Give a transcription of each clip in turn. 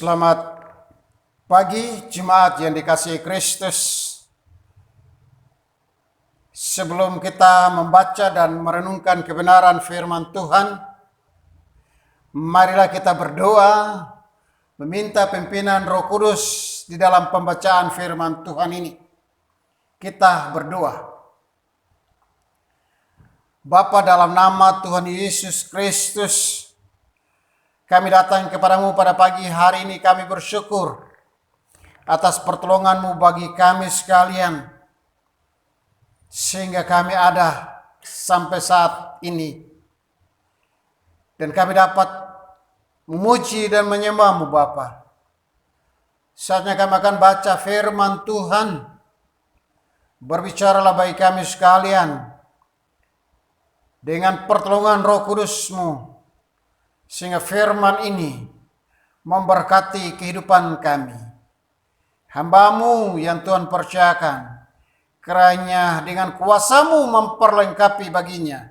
Selamat pagi jemaat yang dikasihi Kristus. Sebelum kita membaca dan merenungkan kebenaran firman Tuhan, marilah kita berdoa, meminta pimpinan Roh Kudus di dalam pembacaan firman Tuhan ini. Kita berdoa. Bapa, dalam nama Tuhan Yesus Kristus, kami datang kepadamu pada pagi hari ini. Kami bersyukur atas pertolonganmu bagi kami sekalian, sehingga kami ada sampai saat ini. Dan kami dapat memuji dan menyembahmu Bapa. Saatnya kami akan baca firman Tuhan. Berbicaralah bagi kami sekalian dengan pertolongan Roh Kudus-Mu, sehingga firman ini memberkati kehidupan kami. Hamba-Mu yang Tuhan percayakan, kiranya dengan kuasa-Mu memperlengkapi baginya,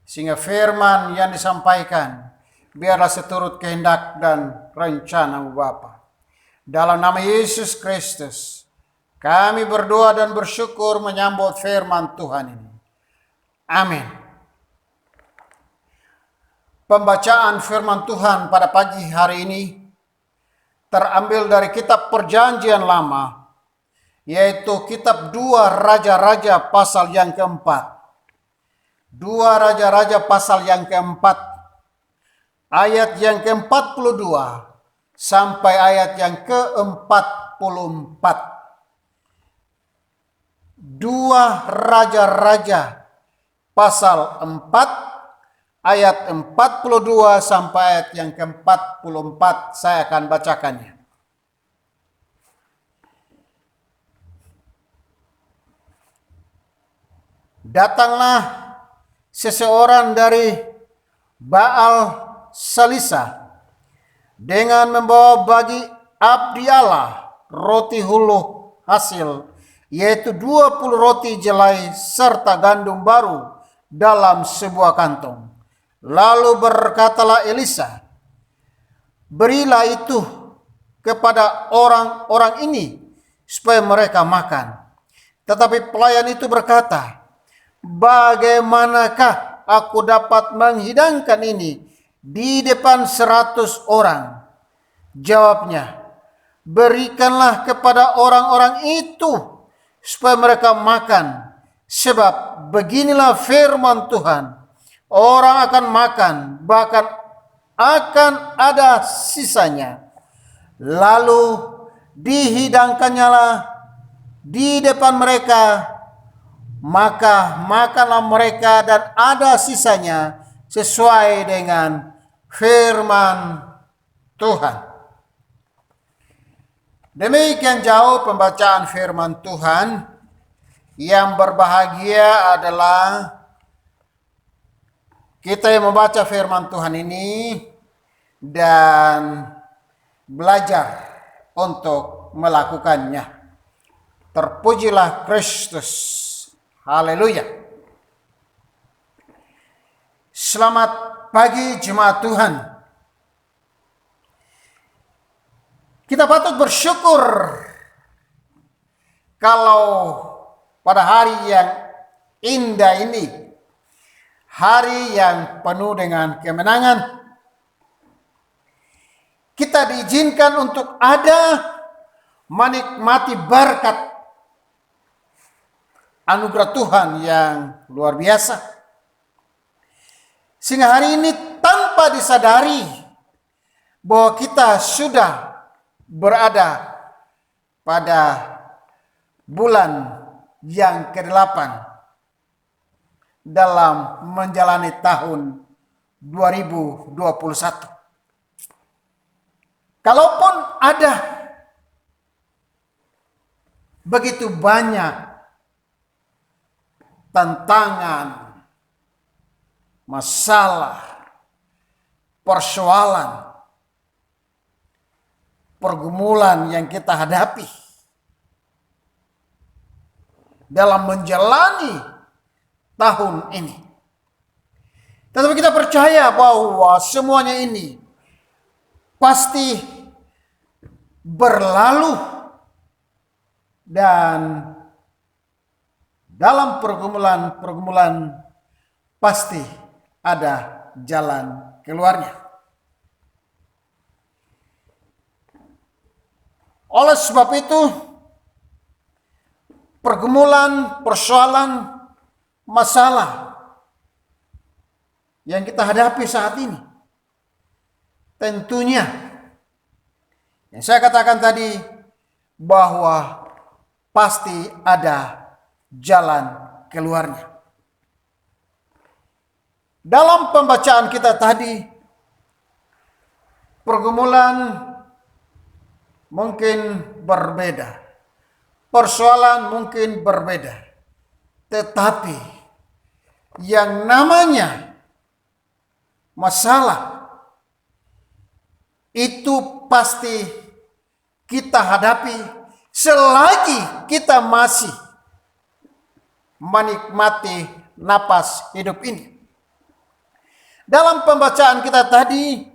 sehingga firman yang disampaikan biarlah seturut kehendak dan rencana-Mu Bapa. Dalam nama Yesus Kristus, kami berdoa dan bersyukur menyambut firman Tuhan ini. Amin. Pembacaan firman Tuhan pada pagi hari ini terambil dari kitab Perjanjian Lama, yaitu kitab 2 Raja-Raja pasal yang keempat. 2 Raja-Raja pasal yang keempat, ayat yang ke-42 sampai ayat yang ke-44. 2 Raja-Raja pasal 4 ayat 42 sampai ayat yang ke-44. Saya akan bacakannya. Datanglah seseorang dari Baal Salisa dengan membawa bagi abdi Allah roti hulu hasil, yaitu 20 roti jelai serta gandum baru dalam sebuah kantong. Lalu berkatalah Elisa, berilah itu kepada orang-orang ini supaya mereka makan. Tetapi pelayan itu berkata, bagaimanakah aku dapat menghidangkan ini di depan 100 orang? Jawabnya, berikanlah kepada orang-orang itu supaya mereka makan. Sebab beginilah firman Tuhan, orang akan makan, bahkan akan ada sisanya. Lalu dihidangkannyalah di depan mereka, maka makanlah mereka dan ada sisanya sesuai dengan firman Tuhan. Demikian jauh pembacaan firman Tuhan. Yang berbahagia adalah kita yang membaca firman Tuhan ini dan belajar untuk melakukannya. Terpujilah Kristus. Haleluya. Selamat pagi jemaat Tuhan. Kita patut bersyukur kalau pada hari yang indah ini, hari yang penuh dengan kemenangan, kita diizinkan untuk ada menikmati berkat anugerah Tuhan yang luar biasa. Sehingga hari ini tanpa disadari bahwa kita sudah berada pada bulan yang ke-8 dalam menjalani tahun 2021. Kalaupun ada begitu banyak tantangan, masalah, persoalan, pergumulan yang kita hadapi dalam menjalani tahun ini, Tetapi kita percaya bahwa semuanya ini pasti berlalu, dan dalam pergumulan pasti ada jalan keluarnya. Oleh sebab itu, pergumulan, persoalan, masalah yang kita hadapi saat ini, tentunya yang saya katakan tadi, bahwa pasti ada jalan keluarnya. Dalam pembacaan kita tadi, pergumulan mungkin berbeda, persoalan mungkin berbeda, tetapi yang namanya masalah itu pasti kita hadapi selagi kita masih menikmati napas hidup ini. Dalam pembacaan kita tadi,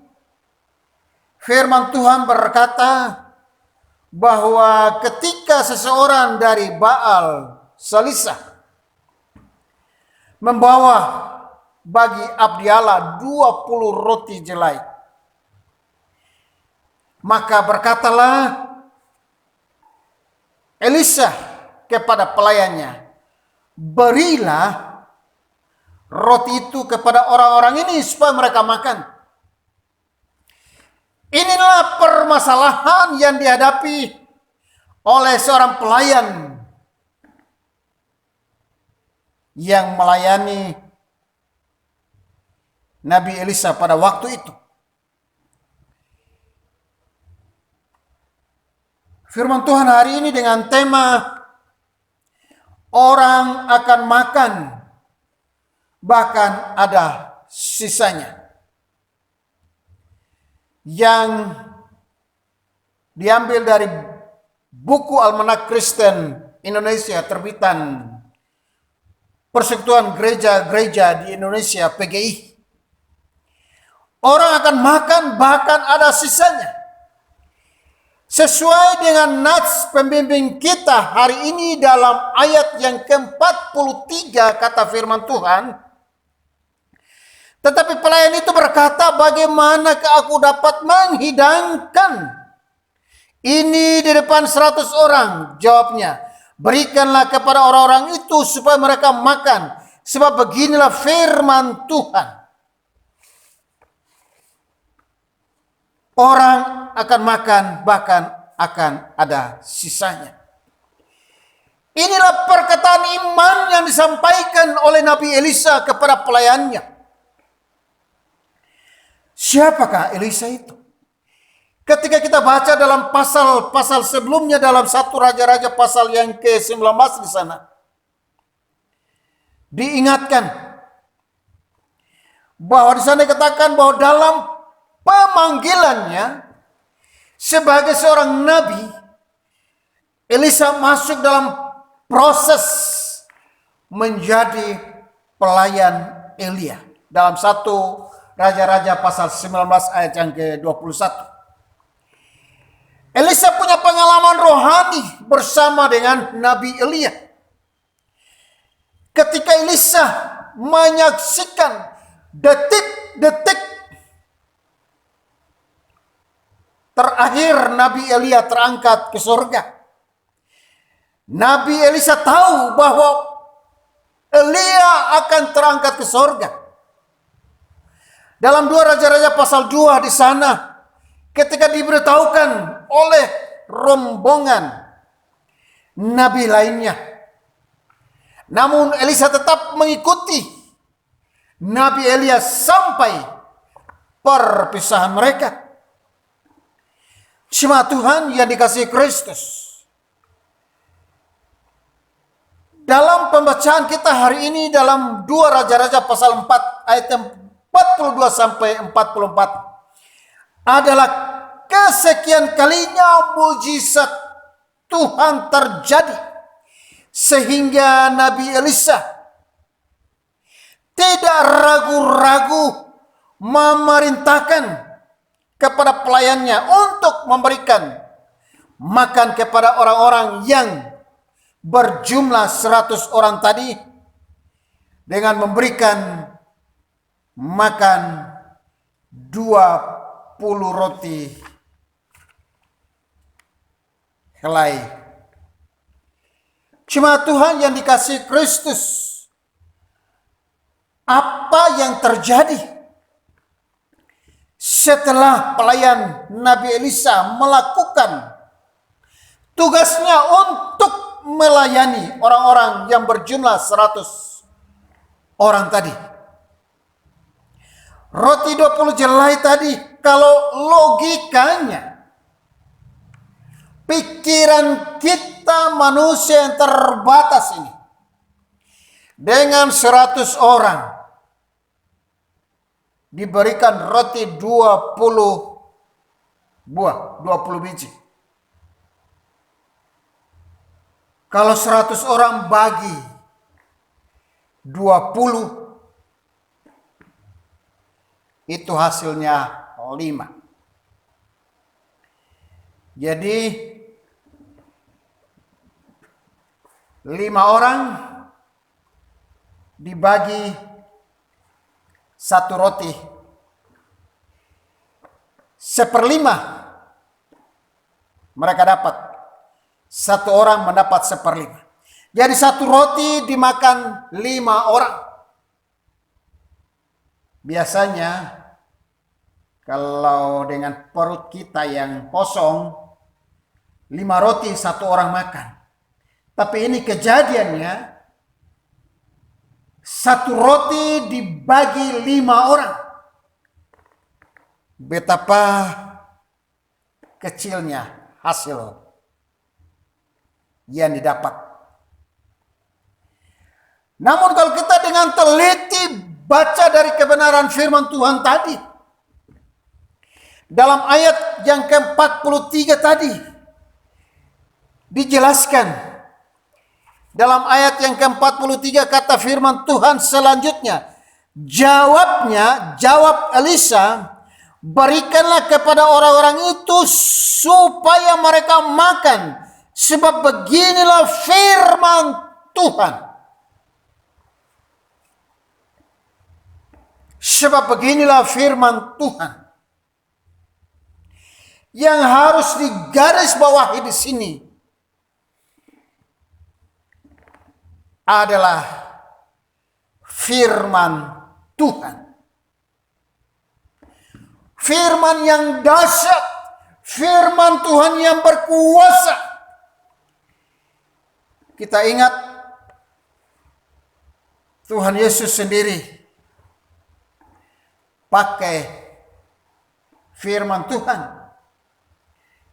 firman Tuhan berkata bahwa ketika seseorang dari Baal Salisa membawa bagi abdi Allah 20 roti jelai, maka berkatalah Elisa kepada pelayannya, berilah roti itu kepada orang-orang ini supaya mereka makan. Inilah permasalahan yang dihadapi oleh seorang pelayan yang melayani Nabi Elisa pada waktu itu. Firman Tuhan hari ini dengan tema orang akan makan, bahkan ada sisanya, yang diambil dari buku Almanak Kristen Indonesia terbitan Persekutuan Gereja-Gereja di Indonesia, PGI. Orang akan makan bahkan ada sisanya. Sesuai dengan nats pembimbing kita hari ini dalam ayat yang ke-43 kata firman Tuhan, tetapi pelayan itu berkata, bagaimanakah aku dapat menghidangkan ini di depan 100 orang? Jawabnya, berikanlah kepada orang-orang itu supaya mereka makan, sebab beginilah firman Tuhan. Orang akan makan, bahkan akan ada sisanya. Inilah perkataan iman yang disampaikan oleh Nabi Elisa kepada pelayannya. Siapakah Elisa itu? Ketika kita baca dalam pasal-pasal sebelumnya dalam 1 Raja-Raja pasal yang ke-19 di sana, diingatkan bahwa di sana dikatakan bahwa dalam pemanggilannya sebagai seorang nabi, Elisa masuk dalam proses menjadi pelayan Elia. Dalam 1 Raja-Raja pasal 19 ayat yang ke-21. Elisa punya pengalaman rohani bersama dengan Nabi Elia. Ketika Elisa menyaksikan detik-detik terakhir Nabi Elia terangkat ke surga, Nabi Elisa tahu bahwa Elia akan terangkat ke surga. Dalam 2 Raja-Raja pasal 2 di sana, ketika diberitahukan oleh rombongan nabi lainnya, namun Elisa tetap mengikuti Nabi Elia sampai perpisahan mereka. Jemaat Tuhan yang dikasihi Kristus, dalam pembacaan kita hari ini dalam 2 Raja-Raja pasal 4 ayat 42 sampai 44 adalah kesekian kalinya mujizat Tuhan terjadi, sehingga Nabi Elisa tidak ragu-ragu memerintahkan kepada pelayannya untuk memberikan makan kepada orang-orang yang berjumlah 100 orang tadi dengan memberikan makan 20 roti helai. Cuma Tuhan yang dikasihi Kristus, apa yang terjadi setelah pelayan Nabi Elisa melakukan tugasnya untuk melayani orang-orang yang berjumlah 100 orang tadi? Roti 20 jelai tadi, kalau logikanya, pikiran kita manusia yang terbatas ini, dengan 100 orang, diberikan roti 20 buah, 20 biji. Kalau 100 orang bagi 20, itu hasilnya 5. Jadi 5 orang dibagi 1 roti, 1/5 mereka dapat. 1 orang mendapat 1/5. Jadi 1 roti dimakan 5 orang. Biasanya kalau dengan perut kita yang kosong, 5 roti 1 orang makan. Tapi ini kejadiannya 1 roti dibagi 5 orang. Betapa kecilnya hasil yang didapat. Namun kalau kita dengan teliti baca dari kebenaran firman Tuhan tadi, dalam ayat yang ke-43 tadi dijelaskan, dalam ayat yang ke-43 kata firman Tuhan selanjutnya, jawab Elisa, berikanlah kepada orang-orang itu supaya mereka makan, sebab beginilah firman Tuhan. Sebab beginilah firman Tuhan. Yang harus digarisbawahi di sini adalah firman Tuhan. Firman yang dahsyat, firman Tuhan yang berkuasa. Kita ingat Tuhan Yesus sendiri pakai firman Tuhan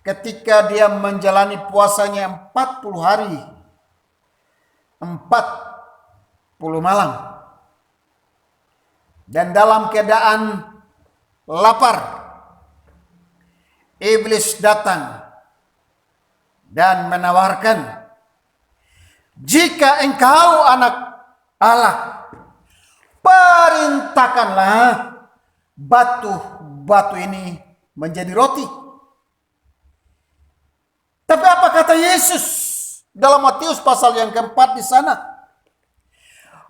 ketika dia menjalani puasanya 40 hari 40 malam, dan dalam keadaan lapar, iblis datang dan menawarkan, jika engkau anak Allah, perintahkanlah batu ini menjadi roti. Tapi apa kata Yesus dalam Matius pasal yang ke-4 di sana?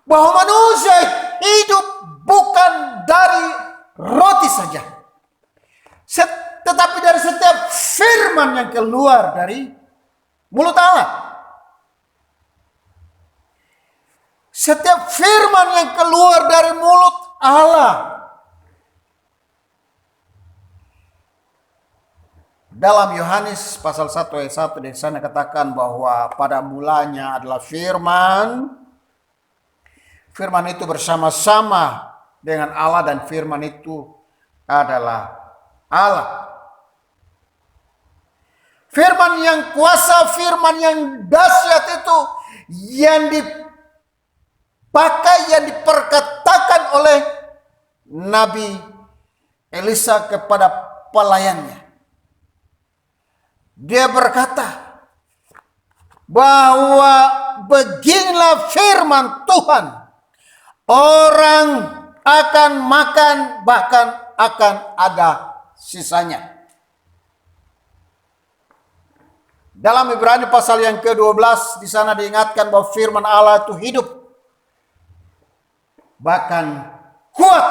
Bahwa manusia hidup bukan dari roti saja, tetapi dari setiap firman yang keluar dari mulut Allah. Setiap firman yang keluar dari mulut Allah. Dalam Yohanes pasal 1 ayat 1 di sana katakan bahwa pada mulanya adalah firman. Firman itu bersama-sama dengan Allah dan firman itu adalah Allah. Firman yang kuasa, firman yang dahsyat itu yang dipakai, yang diperkatakan oleh Nabi Elisa kepada pelayannya. Dia berkata bahwa beginilah firman Tuhan, orang akan makan bahkan akan ada sisanya. Dalam Ibrani pasal yang ke-12 di sana diingatkan bahwa firman Allah itu hidup, bahkan kuat.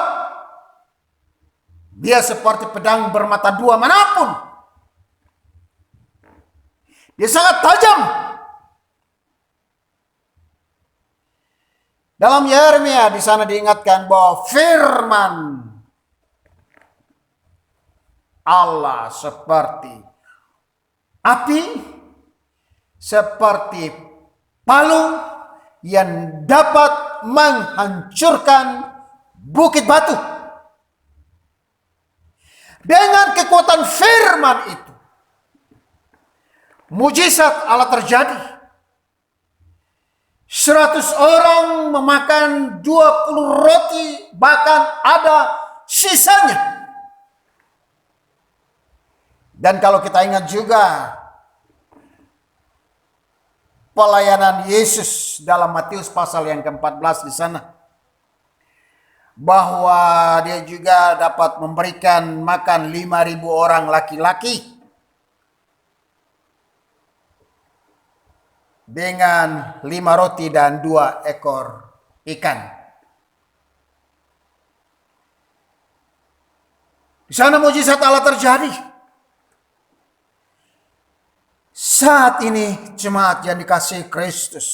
Dia seperti pedang bermata dua manapun. Dia sangat tajam. Dalam Yeremia di sana diingatkan bahwa firman Allah seperti api, seperti palu yang dapat menghancurkan bukit batu. Dengan kekuatan firman itu, mujizat Allah terjadi. 100 orang memakan 20 roti, bahkan ada sisanya. Dan kalau kita ingat juga pelayanan Yesus dalam Matius pasal yang ke-14 di sana, bahwa dia juga dapat memberikan makan 5.000 orang laki-laki dengan 5 roti dan 2 ekor ikan. Di sana mujizat Allah terjadi. Saat ini jemaat yang dikasihi Kristus,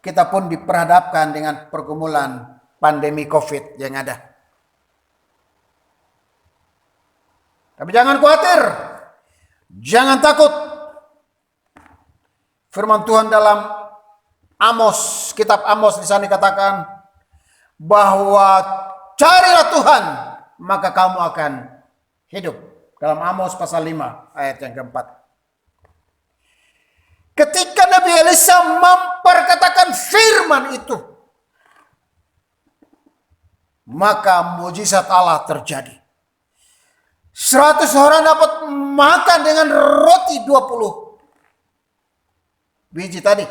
kita pun diperhadapkan dengan pergumulan pandemi COVID yang ada. Tapi jangan khawatir, jangan takut. Firman Tuhan dalam Amos, kitab Amos di sana dikatakan bahwa carilah Tuhan, maka kamu akan hidup. Dalam Amos pasal 5 ayat yang keempat. Ketika Nabi Elisa memperkatakan firman itu, maka mujizat Allah terjadi. 100 orang dapat makan dengan roti 20 biji tadi.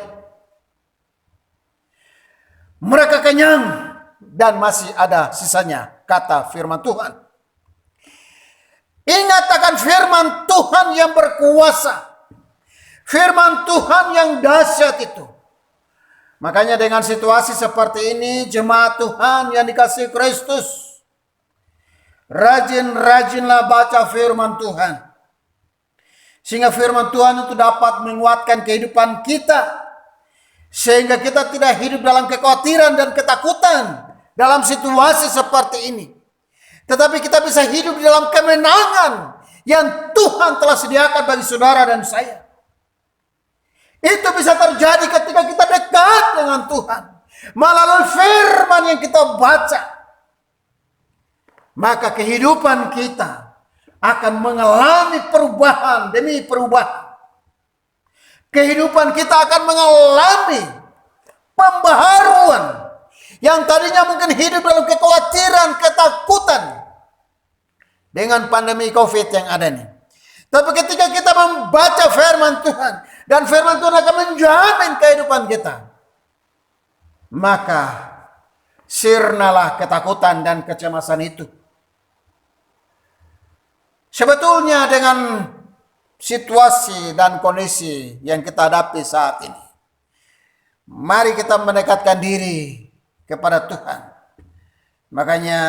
Mereka kenyang dan masih ada sisanya, kata firman Tuhan. Ingat akan firman Tuhan yang berkuasa. Firman Tuhan yang dahsyat itu. Makanya dengan situasi seperti ini, jemaat Tuhan yang dikasihi Kristus, rajin-rajinlah baca firman Tuhan. Sehingga firman Tuhan itu dapat menguatkan kehidupan kita. Sehingga kita tidak hidup dalam kekhawatiran dan ketakutan dalam situasi seperti ini. Tetapi kita bisa hidup di dalam kemenangan yang Tuhan telah sediakan bagi saudara dan saya. Itu bisa terjadi ketika kita dekat dengan Tuhan. Melalui firman yang kita baca. Maka kehidupan kita akan mengalami perubahan demi perubahan. Kehidupan kita akan mengalami pembaharuan. Yang tadinya mungkin hidup dalam kekhawatiran, ketakutan. Dengan pandemi COVID yang ada ini. Tapi ketika kita membaca firman Tuhan, dan firman Tuhan akan menjamin kehidupan kita, maka sirnalah ketakutan dan kecemasan itu. Sebetulnya dengan situasi dan kondisi yang kita hadapi saat ini, mari kita mendekatkan diri kepada Tuhan. Makanya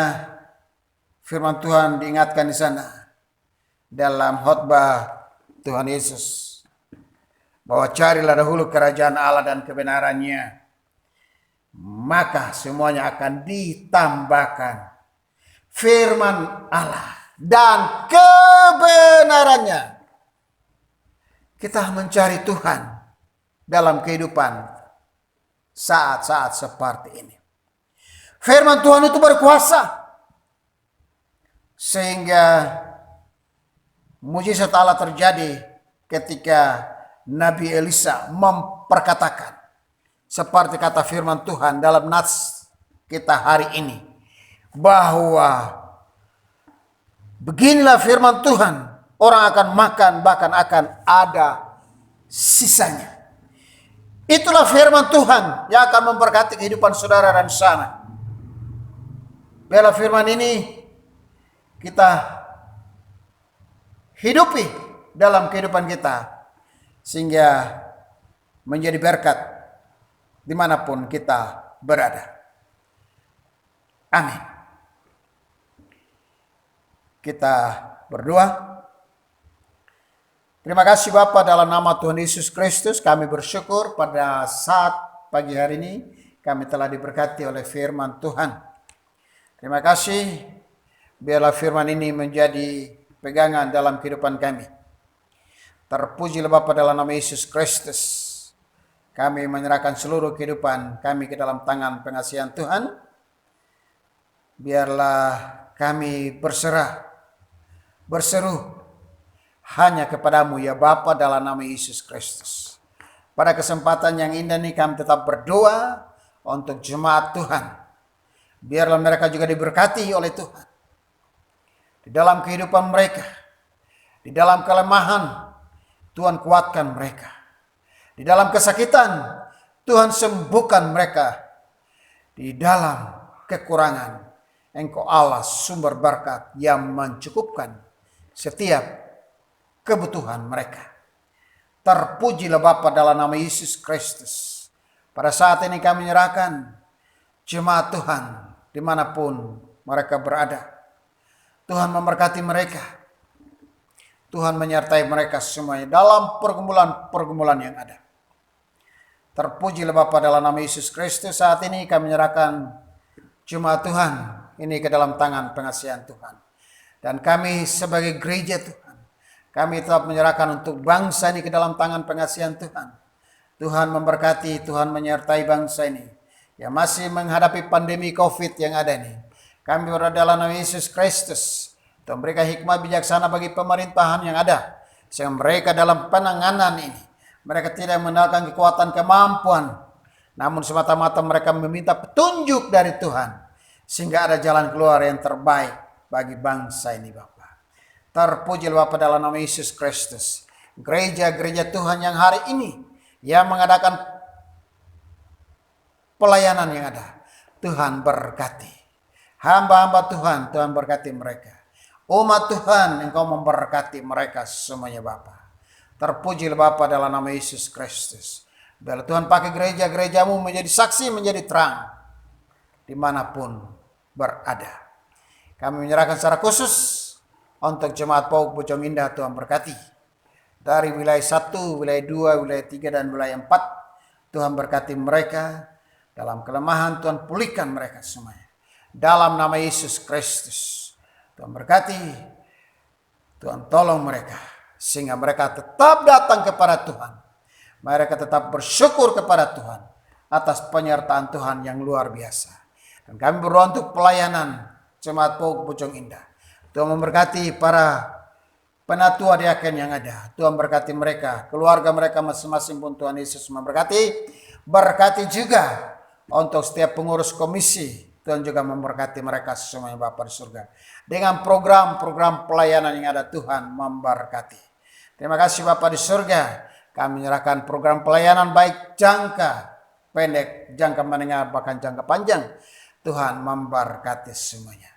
firman Tuhan diingatkan di sana dalam khotbah Tuhan Yesus, bahwa carilah dahulu kerajaan Allah dan kebenarannya, maka semuanya akan ditambahkan. Firman Allah dan kebenarannya. Kita mencari Tuhan dalam kehidupan saat-saat seperti ini. Firman Tuhan itu berkuasa, sehingga mujizat Allah terjadi ketika Nabi Elisa memperkatakan, seperti kata firman Tuhan dalam nats kita hari ini, bahwa beginilah firman Tuhan, orang akan makan bahkan akan ada sisanya. Itulah firman Tuhan yang akan memberkati kehidupan saudara dan sana. Bila firman ini kita hidupi dalam kehidupan kita, sehingga menjadi berkat dimanapun kita berada. Amin. Kita berdoa. Terima kasih Bapa, dalam nama Tuhan Yesus Kristus kami bersyukur pada saat pagi hari ini kami telah diberkati oleh firman Tuhan. Terima kasih, biarlah firman ini menjadi pegangan dalam kehidupan kami. Terpujilah Bapa dalam nama Yesus Kristus. Kami menyerahkan seluruh kehidupan kami ke dalam tangan pengasihan Tuhan. Biarlah kami berseru hanya kepadamu ya Bapa dalam nama Yesus Kristus. Pada kesempatan yang indah ini kami tetap berdoa untuk jemaat Tuhan. Biarlah mereka juga diberkati oleh Tuhan. Di dalam kehidupan mereka, di dalam kelemahan, Tuhan kuatkan mereka. Di dalam kesakitan, Tuhan sembuhkan mereka. Di dalam kekurangan, Engkau Allah sumber berkat yang mencukupkan setiap kebutuhan mereka. Terpujilah Bapa dalam nama Yesus Kristus. Pada saat ini kami menyerahkan jemaat Tuhan dimanapun mereka berada. Tuhan memberkati mereka. Tuhan menyertai mereka semuanya dalam pergumulan-pergumulan yang ada. Terpujilah Bapa dalam nama Yesus Kristus. Saat ini kami menyerahkan jemaat Tuhan ini ke dalam tangan pengasihan Tuhan. Dan kami sebagai gereja Tuhan, kami tetap menyerahkan untuk bangsa ini ke dalam tangan pengasihan Tuhan. Tuhan memberkati, Tuhan menyertai bangsa ini yang masih menghadapi pandemi COVID yang ada ini. Kami berdoa dalam nama Yesus Kristus, Tuhan berikan hikmah bijaksana bagi pemerintahan yang ada, sehingga mereka dalam penanganan ini, mereka tidak mengandalkan kekuatan kemampuan, namun semata-mata mereka meminta petunjuk dari Tuhan, sehingga ada jalan keluar yang terbaik bagi bangsa ini Bapak. Terpujilah Bapa dalam nama Yesus Kristus. Gereja-gereja Tuhan yang hari ini yang mengadakan pelayanan yang ada, Tuhan berkati. Hamba-hamba Tuhan, Tuhan berkati mereka. Umat Tuhan, Engkau memberkati mereka semuanya Bapa. Terpujilah Bapa dalam nama Yesus Kristus. Biarlah Tuhan pakai gereja-gerejamu menjadi saksi, menjadi terang dimanapun berada. Kami menyerahkan secara khusus untuk jemaat PAUK Bojong Indah, Tuhan berkati. Dari wilayah 1, wilayah 2, wilayah 3, dan wilayah 4. Tuhan berkati mereka. Dalam kelemahan Tuhan pulihkan mereka semuanya. Dalam nama Yesus Kristus. Tuhan berkati. Tuhan tolong mereka. Sehingga mereka tetap datang kepada Tuhan. Mereka tetap bersyukur kepada Tuhan. Atas penyertaan Tuhan yang luar biasa. Dan kami berdoa untuk pelayanan jemaat PAUK Bojong Indah. Tuhan memberkati para penatua diaken yang ada. Tuhan berkati mereka, keluarga mereka masing-masing pun Tuhan Yesus memberkati. Berkati juga untuk setiap pengurus komisi. Tuhan juga memberkati mereka semuanya Bapa di surga. Dengan program-program pelayanan yang ada, Tuhan memberkati. Terima kasih Bapa di surga. Kami menyerahkan program pelayanan baik jangka pendek, jangka menengah, bahkan jangka panjang. Tuhan memberkati semuanya.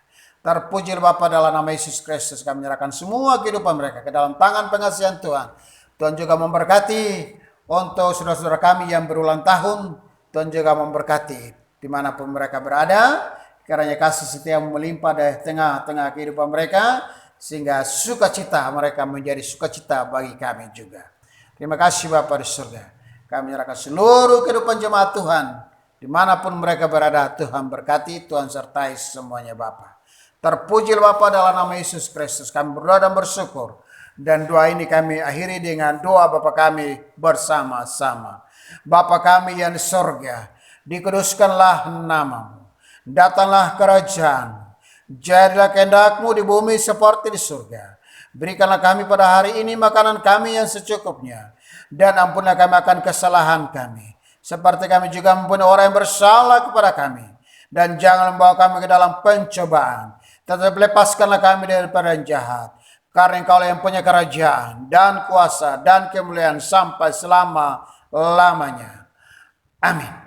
Terpujilah Bapa dalam nama Yesus Kristus. Kami menyerahkan semua kehidupan mereka ke dalam tangan pengasihan Tuhan. Tuhan juga memberkati untuk saudara-saudara kami yang berulang tahun. Tuhan juga memberkati dimanapun mereka berada. Karena kasih setia melimpah dari tengah-tengah kehidupan mereka. Sehingga sukacita mereka menjadi sukacita bagi kami juga. Terima kasih Bapa di surga. Kami menyerahkan seluruh kehidupan jemaat Tuhan. Dimanapun mereka berada, Tuhan berkati, Tuhan sertai semuanya Bapa. Terpujilah Bapa dalam nama Yesus Kristus. Kami berdoa dan bersyukur. Dan doa ini kami akhiri dengan doa Bapa kami bersama-sama. Bapa kami yang di surga, dikuduskanlah namamu. Datanglah kerajaan. Jadilah kehendak-Mu di bumi seperti di surga. Berikanlah kami pada hari ini makanan kami yang secukupnya. Dan ampunlah kami akan kesalahan kami. Seperti kami juga mempunyai orang yang bersalah kepada kami. Dan jangan membawa kami ke dalam pencobaan. Tetapi lepaskanlah kami daripada yang jahat. Karena Engkau yang punya kerajaan dan kuasa dan kemuliaan sampai selama-lamanya. Amin.